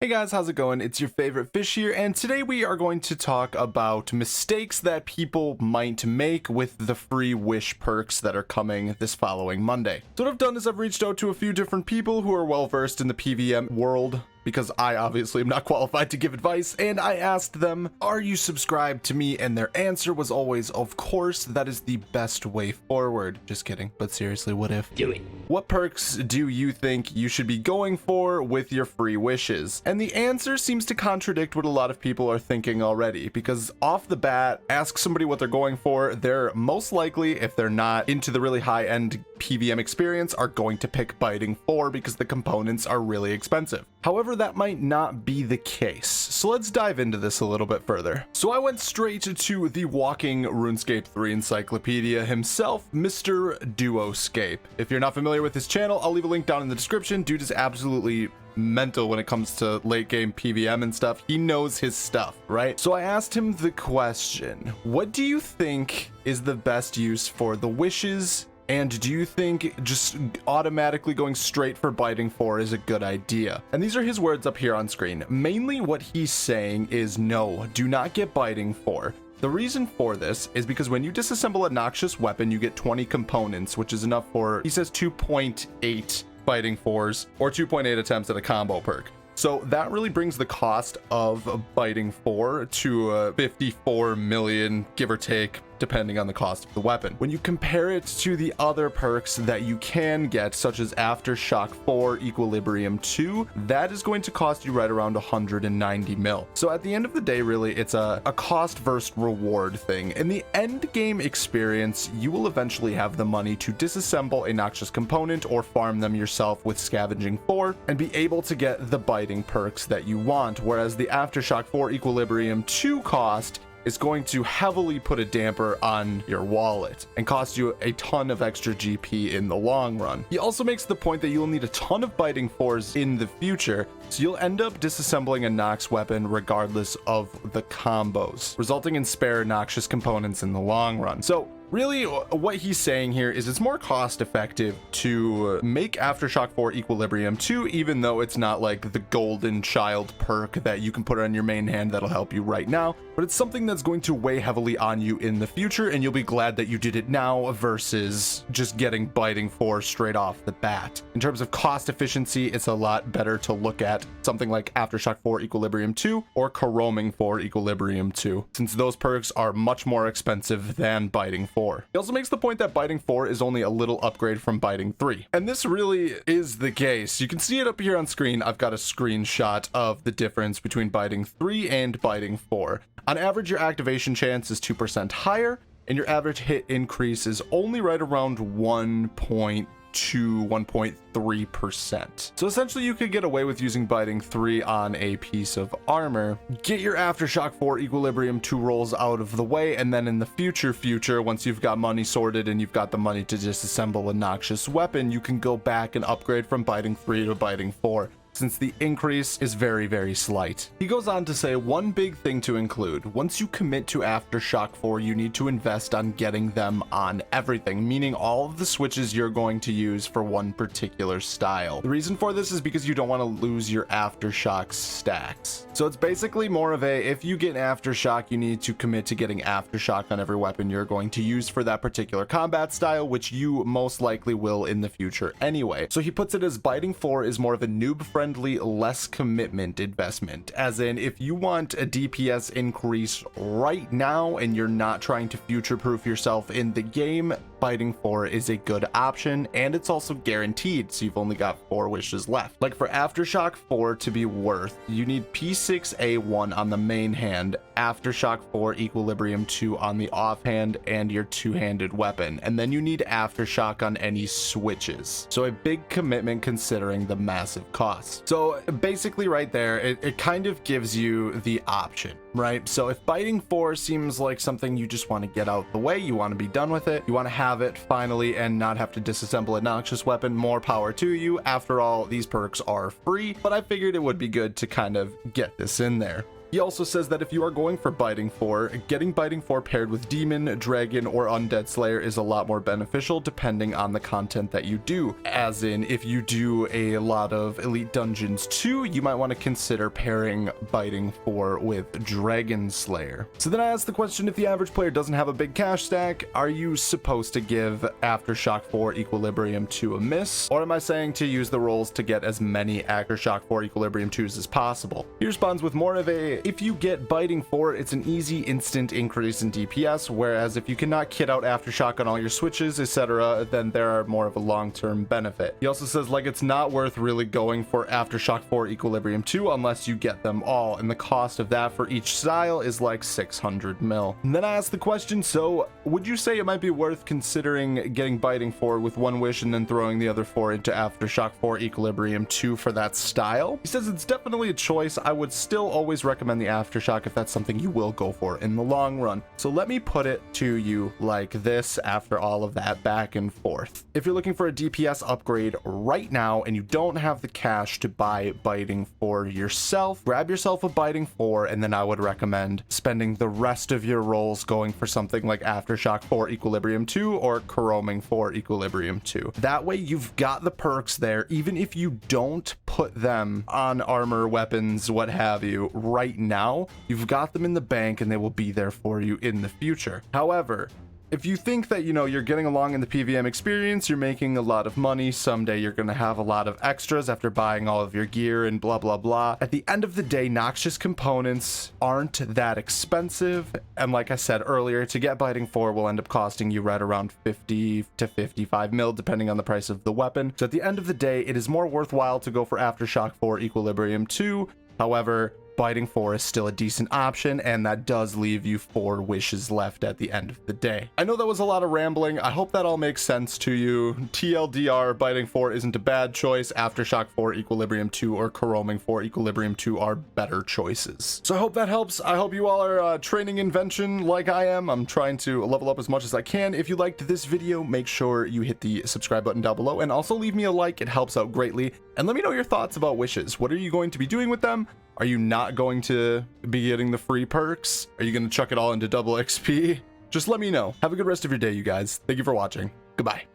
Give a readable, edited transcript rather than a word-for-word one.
Hey guys, how's it going? It's your favorite fish here, and today we are going to talk about mistakes that people might make with the free wish perks that are coming this following Monday. So what I've done is I've reached out to a few different people who are well versed in the PVM world, because I obviously am not qualified to give advice, and I asked them, are you subscribed to me? And their answer was always, of course, that is the best way forward. Just kidding, but seriously, what if? Do it. What perks do you think you should be going for with your free wishes? And the answer seems to contradict what a lot of people are thinking already, because off the bat, ask somebody what they're going for, they're most likely, if they're not into the really high-end PVM experience, are going to pick Biting 4 because the components are really expensive. However, that might not be the case. So let's dive into this a little bit further. So I went straight to the walking RuneScape 3 encyclopedia himself, MrDuoscape. If you're not familiar with his channel, I'll leave a link down in the description. Dude is absolutely mental when it comes to late game PVM and stuff. He knows his stuff, right? So I asked him the question, what do you think is the best use for the wishes? And do you think just automatically going straight for Biting 4 is a good idea? And these are his words up here on screen. Mainly what he's saying is no, do not get Biting 4. The reason for this is because when you disassemble a noxious weapon, you get 20 components, which is enough for, he says, 2.8 Biting 4s or 2.8 attempts at a combo perk. So that really brings the cost of Biting 4 to 54 million, give or take, depending on the cost of the weapon. When you compare it to the other perks that you can get, such as Aftershock 4, Equilibrium 2, that is going to cost you right around 190 mil. So at the end of the day, really, it's a cost versus reward thing. In the end game experience, you will eventually have the money to disassemble a noxious component or farm them yourself with Scavenging 4 and be able to get the Biting perks that you want, whereas the Aftershock 4 Equilibrium 2 cost is going to heavily put a damper on your wallet and cost you a ton of extra GP in the long run. He also makes the point that you'll need a ton of Biting 4s in the future, so you'll end up disassembling a Nox weapon regardless of the combos, resulting in spare noxious components in the long run. So really, what he's saying here is it's more cost effective to make Aftershock 4 Equilibrium 2, even though it's not like the golden child perk that you can put on your main hand that'll help you right now, but it's something that's going to weigh heavily on you in the future, and you'll be glad that you did it now versus just getting Biting 4 straight off the bat. In terms of cost efficiency, it's a lot better to look at something like Aftershock 4 Equilibrium 2 or Corroming 4 Equilibrium 2, since those perks are much more expensive than Biting 4. He also makes the point that Biting 4 is only a little upgrade from Biting 3. And this really is the case. You can see it up here on screen. I've got a screenshot of the difference between Biting 3 and Biting 4. On average, your activation chance is 2% higher, and your average hit increase is only right around 1.3%. So essentially you could get away with using Biting 3 on a piece of armor, get your Aftershock 4 Equilibrium 2 rolls out of the way, and then in the future, once you've got money sorted and you've got the money to disassemble a noxious weapon, you can go back and upgrade from Biting 3 to Biting 4, since the increase is very, very slight. He goes on to say one big thing to include: once you commit to Aftershock 4, you need to invest on getting them on everything, meaning all of the switches you're going to use for one particular style. The reason for this is because you don't want to lose your Aftershock stacks. So it's basically more of a, if you get Aftershock, you need to commit to getting Aftershock on every weapon you're going to use for that particular combat style, which you most likely will in the future anyway. So he puts it as Biting 4 is more of a noob-friendly, less commitment investment, as in if you want a DPS increase right now and you're not trying to future-proof yourself in the game, Biting 4 is a good option, and it's also guaranteed, so you've only got 4 wishes left. Like for Aftershock 4 to be worth, you need P6A1 on the main hand, Aftershock 4 Equilibrium 2 on the offhand, and your two-handed weapon, and then you need Aftershock on any switches. So a big commitment considering the massive cost. So basically right there, it kind of gives you the option, right? So if Biting 4 seems like something you just want to get out the way, you want to be done with it, you want to have it finally and not have to disassemble a noxious weapon, more power to you. After all, these perks are free, but I figured it would be good to kind of get this in there. He also says that if you are going for Biting 4, getting Biting 4 paired with Demon, Dragon, or Undead Slayer is a lot more beneficial depending on the content that you do. As in, if you do a lot of Elite Dungeons 2, you might want to consider pairing Biting 4 with Dragon Slayer. So then I asked the question, if the average player doesn't have a big cash stack, are you supposed to give Aftershock 4 Equilibrium 2 a miss? Or am I saying to use the rolls to get as many Aftershock 4 Equilibrium 2s as possible? He responds with more of a, if you get Biting 4, it's an easy instant increase in DPS, whereas if you cannot kit out Aftershock on all your switches, etc., then there are more of a long-term benefit. He also says, like, it's not worth really going for Aftershock 4 Equilibrium 2 unless you get them all, and the cost of that for each style is like 600 mil. And then I asked the question, so would you say it might be worth considering getting Biting 4 with one wish and then throwing the other 4 into Aftershock 4 Equilibrium 2 for that style? He says it's definitely a choice. I would still always recommend the Aftershock if that's something you will go for in the long run. So let me put it to you like this after all of that back and forth. If you're looking for a DPS upgrade right now and you don't have the cash to buy Biting 4 yourself, grab yourself a Biting 4, and then I would recommend spending the rest of your rolls going for something like Aftershock 4 Equilibrium 2 or Coroming 4 Equilibrium 2. That way you've got the perks there, even if you don't put them on armor, weapons, what have you right now, you've got them in the bank and they will be there for you in the future. However, if you think that, you're getting along in the PVM experience, you're making a lot of money, someday you're going to have a lot of extras after buying all of your gear and blah, blah, blah. At the end of the day, Noxious components aren't that expensive. And like I said earlier, to get Biting 4 will end up costing you right around 50 to 55 mil, depending on the price of the weapon. So at the end of the day, it is more worthwhile to go for Aftershock 4 Equilibrium 2. However, Biting 4 is still a decent option, and that does leave you 4 wishes left at the end of the day. I know that was a lot of rambling. I hope that all makes sense to you. TLDR, Biting 4 isn't a bad choice. Aftershock 4 Equilibrium 2 or Coroming 4 Equilibrium 2 are better choices. So I hope that helps. I hope you all are training invention like I am. I'm trying to level up as much as I can. If you liked this video, make sure you hit the subscribe button down below, and also leave me a like. It helps out greatly. And let me know your thoughts about wishes. What are you going to be doing with them? Are you not going to be getting the free perks? Are you going to chuck it all into double XP? Just let me know. Have a good rest of your day, you guys. Thank you for watching. Goodbye.